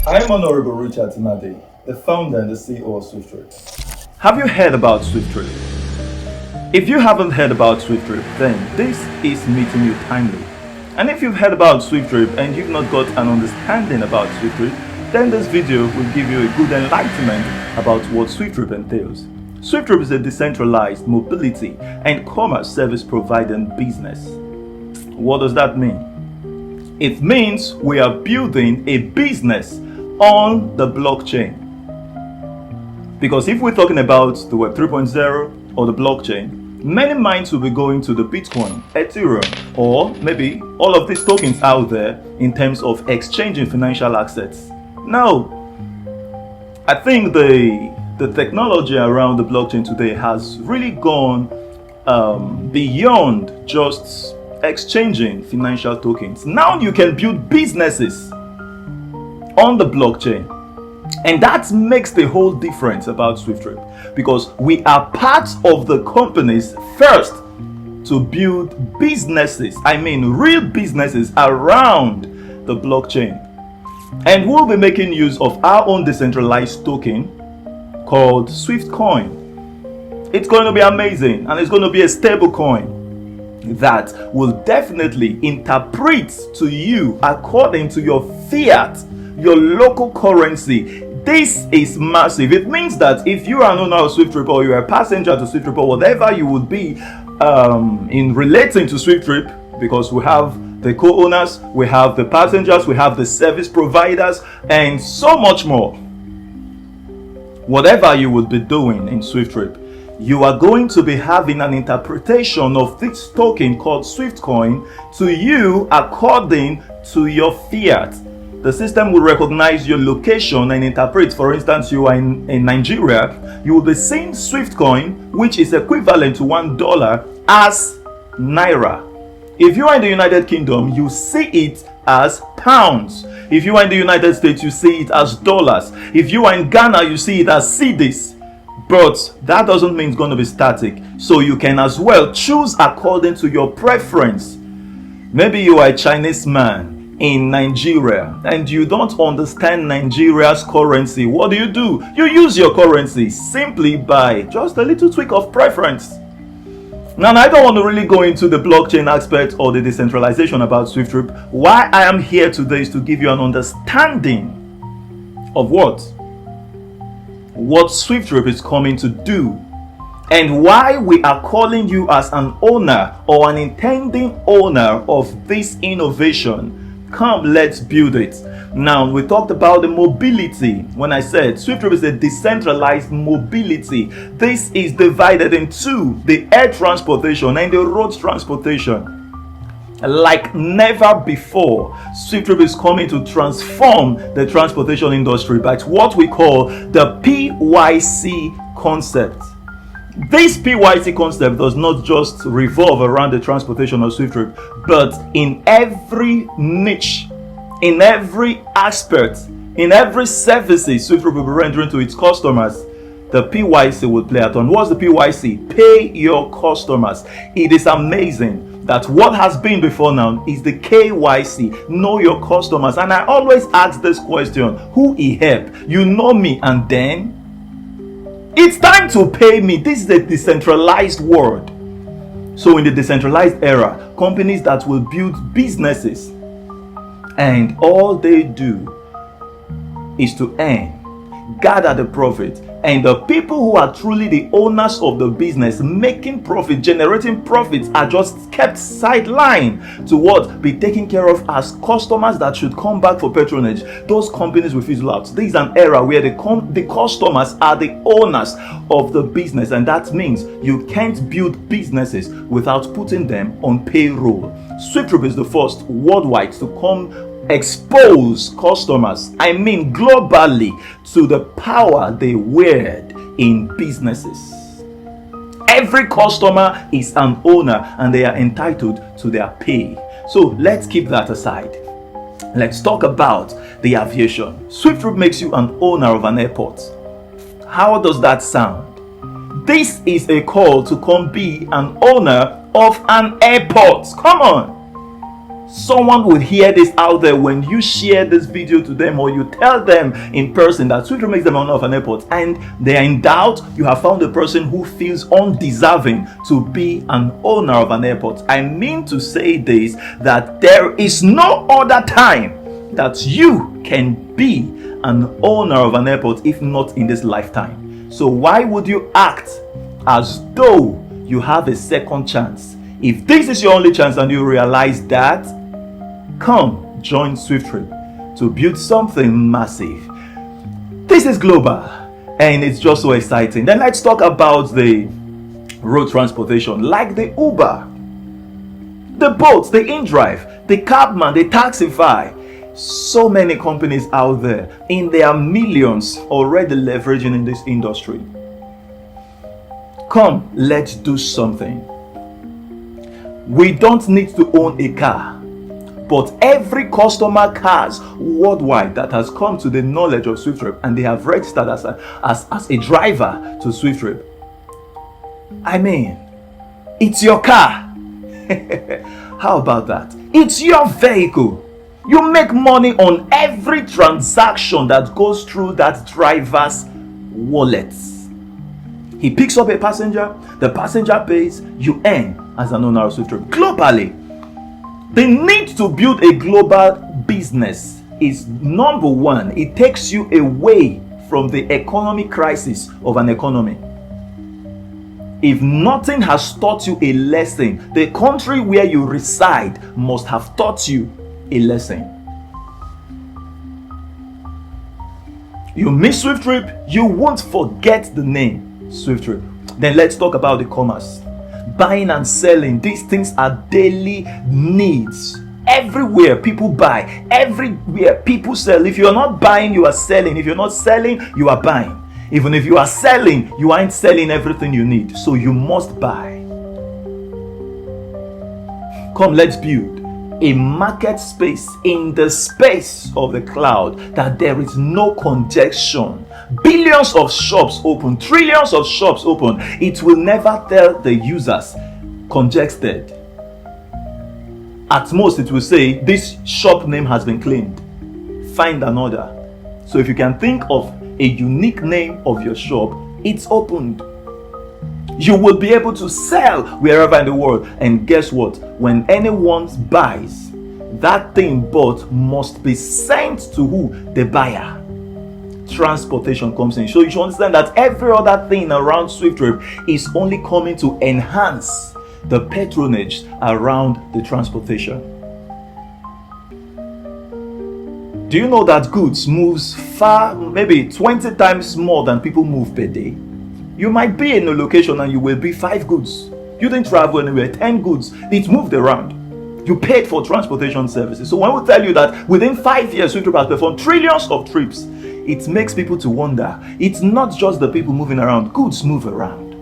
I'm Honorable Richard Tinade, the founder and the CEO of SWIFTtrip. Have you heard about SWIFTtrip? If you haven't heard about SWIFTtrip, then this is meeting you timely. And if you've heard about SWIFTtrip and you've not got an understanding about SWIFTtrip, then this video will give you a good enlightenment about what SWIFTtrip entails. SWIFTtrip is a decentralized mobility and commerce service providing business. What does that mean? It means we are building a business on the blockchain. Because if we're talking about the Web 3.0 or the blockchain, many minds will be going to the Bitcoin, Ethereum, or maybe all of these tokens out there in terms of exchanging financial assets. Now, I think the technology around the blockchain today has really gone beyond just exchanging financial tokens. Now you can build businesses on the blockchain, and that makes the whole difference about SWIFTtrip, because we are part of the companies first to build businesses, real businesses around the blockchain. And we'll be making use of our own decentralized token called Swiftcoin. It's going to be amazing, and it's going to be a stable coin that will definitely interpret to you according to your fiat, your local currency. This is massive. It means that if you are an owner of SWIFTtrip, or you are a passenger to SWIFTtrip, or whatever you would be in relating to SWIFTtrip, because we have the co-owners, we have the passengers, we have the service providers, and so much more. Whatever you would be doing in SWIFTtrip, you are going to be having an interpretation of this token called Swiftcoin to you according to your fiat. The system will recognize your location and interpret. For instance, you are in Nigeria, you will be seeing Swiftcoin, which is equivalent to $1 as Naira. If you are in the United Kingdom, you see it as pounds. If you are in the United States, you see it as dollars. If you are in Ghana, you see it as cedis. But that doesn't mean it's going to be static. So you can as well choose according to your preference. Maybe you are a Chinese man in Nigeria and you don't understand Nigeria's currency. What do? You use your currency simply by just a little tweak of preference. Now, I don't want to really go into the blockchain aspect or the decentralization about SWIFTtrip. Why I am here today is to give you an understanding of what SWIFTtrip is coming to do, and why we are calling you as an owner or an intending owner of this innovation. Come, let's build it. Now, we talked about the mobility. When I said SWIFTtrip is a decentralized mobility, this is divided into the air transportation and the road transportation. Like never before, SWIFTtrip is coming to transform the transportation industry by what we call the PYC concept. This PYC concept does not just revolve around the transportation of SWIFTtrip, but in every niche, in every aspect, in every services SWIFTtrip will be rendering to its customers, the PYC will play out on. What's the PYC? Pay your customers. It is amazing that what has been before now is the KYC, know your customers. And I always ask this question, who he help? You know me, and then it's time to pay me. This is a decentralized world. So in the decentralized era, companies that will build businesses, and all they do is to earn, gather the profit, and the people who are truly the owners of the business, making profit, generating profits, are just kept sidelined to what? Be taken care of as customers that should come back for patronage. Those companies will fizzle out. This is an era where the customers are the owners of the business, and that means you can't build businesses without putting them on payroll. SWIFTtrip is the first worldwide to come expose customers, globally, to the power they wield in businesses. Every customer is an owner and they are entitled to their pay. So let's keep that aside. Let's talk about the aviation. SWIFTtrip makes you an owner of an airport. How does that sound? This is a call to come be an owner of an airport. Come on. Someone would hear this out there when you share this video to them, or you tell them in person that SWIFTtrip makes them owner of an airport, and they are in doubt. You have found a person who feels undeserving to be an owner of an airport. I mean to say this, that there is no other time that you can be an owner of an airport if not in this lifetime. So why would you act as though you have a second chance? If this is your only chance and you realize that, come join SWIFTtrip to build something massive. This is global and it's just so exciting. Then let's talk about the road transportation, like the Uber, the boats, the InDrive, the Cabman, the Taxify. So many companies out there in their millions already leveraging in this industry. Come, let's do something. We don't need to own a car, but every customer cars worldwide that has come to the knowledge of SWIFTtrip and they have registered as a driver to SWIFTtrip, I mean, it's your car. How about that? It's your vehicle. You make money on every transaction that goes through that driver's wallet. He picks up a passenger, the passenger pays, you earn as an owner of SWIFTtrip. Globally, the need to build a global business is number one. It takes you away from the economic crisis of an economy. If nothing has taught you a lesson, the country where you reside must have taught you a lesson. You miss SWIFTtrip, you won't forget the name SWIFTtrip. Then let's talk about the commerce. Buying and selling, these things are daily needs. Everywhere people buy, everywhere people sell. If you're not buying, you are selling. If you're not selling, you are buying. Even if you are selling, you aren't selling everything you need. So you must buy. Come, let's build a market space in the space of the cloud that there is no congestion. Billions of shops open, trillions of shops open. It will never tell the users congested. At most, it will say this shop name has been claimed. Find another. So if you can think of a unique name of your shop, it's opened. You will be able to sell wherever in the world. And guess what? When anyone buys, that thing bought must be sent to who? The buyer. Transportation comes in. So you should understand that every other thing around SWIFTtrip is only coming to enhance the patronage around the transportation. Do you know that goods moves far, maybe 20 times more than people move per day? You might be in a location and you will be 5 goods. You didn't travel anywhere, 10 goods. It moved around. You paid for transportation services. So when we tell you that within 5 years, SWIFTtrip has performed trillions of trips, it makes people to wonder. It's not just the people moving around. Goods move around.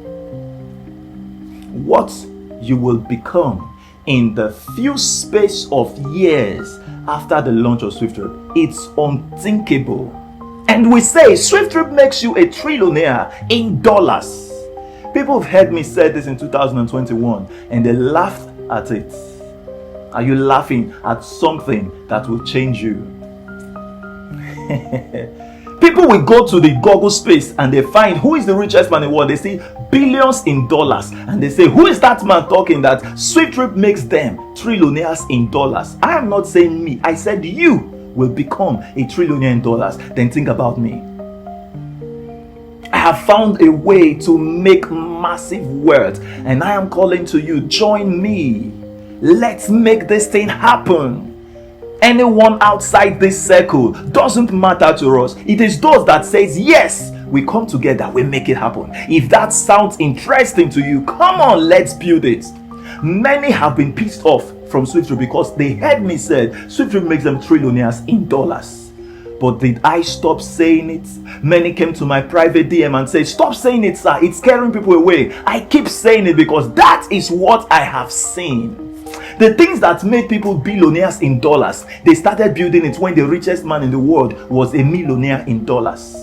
What you will become in the few space of years after the launch of SWIFTtrip, it's unthinkable. And we say SWIFTtrip makes you a trillionaire in dollars. People have heard me say this in 2021 and they laughed at it. Are you laughing at something that will change you? People will go to the Google space and they find who is the richest man in the world. They see billions in dollars and they say, who is that man talking that SWIFTtrip makes them trillionaires in dollars? I am not saying me. I said you will become a trillionaire in dollars. Then think about me. I have found a way to make massive wealth and I am calling to you. Join me. Let's make this thing happen. Anyone outside this circle doesn't matter to us. It is those that says yes, we come together, we make it happen. If that sounds interesting to you, come on, let's build it. Many have been pissed off from SWIFTtrip because they heard me said SWIFTtrip makes them trillionaires in dollars. But did I stop saying it? Many came to my private DM and said, stop saying it, sir. It's scaring people away. I keep saying it because that is what I have seen. The things that made people billionaires in dollars, they started building it when the richest man in the world was a millionaire in dollars.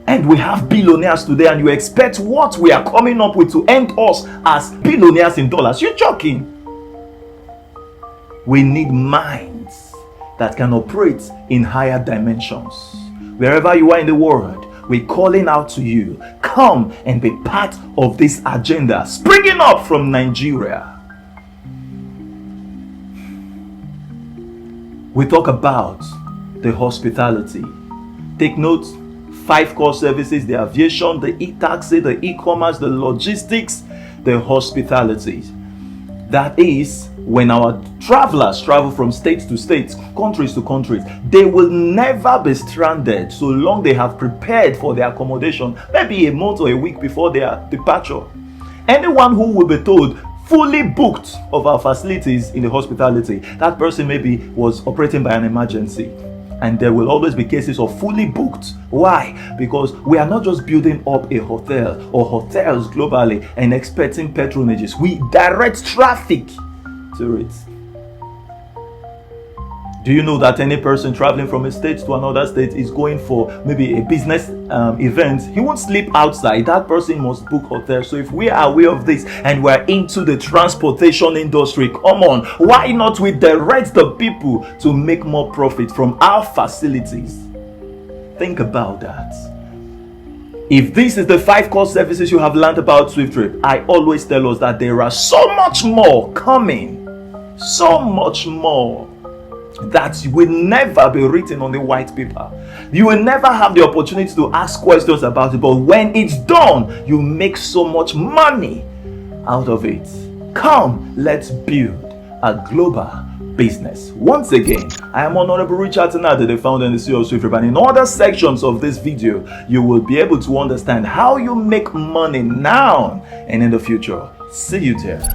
And we have billionaires today, and you expect what we are coming up with to end us as billionaires in dollars. You're joking. We need minds that can operate in higher dimensions. Wherever you are in the world, we're calling out to you. Come and be part of this agenda springing up from Nigeria. We talk about the hospitality. Take note, 5 core services: the aviation, the e-taxi, the e-commerce, the logistics, the hospitality. That is, when our travelers travel from state to state, countries to countries, they will never be stranded so long they have prepared for their accommodation, maybe a month or a week before their departure. Anyone who will be told fully booked of our facilities in the hospitality, that person maybe was operating by an emergency. And there will always be cases of fully booked. Why? Because we are not just building up a hotel or hotels globally and expecting patronages. We direct traffic to it. Do you know that any person traveling from a state to another state is going for maybe a business event? He won't sleep outside. That person must book hotel. So if we are aware of this and we're into the transportation industry, come on, why not we direct the people to make more profit from our facilities? Think about that. If this is the 5 core services you have learned about SWIFTtrip, I always tell us that there are so much more coming. So much more that will never be written on the white paper. You will never have the opportunity to ask questions about it, but when it's done, you make so much money out of it. Come, let's build a global business. Once again, I am Honorable Richard Tanade, the founder and the CEO of Swiftrip, and in other sections of this video, you will be able to understand how you make money now and in the future. See you there.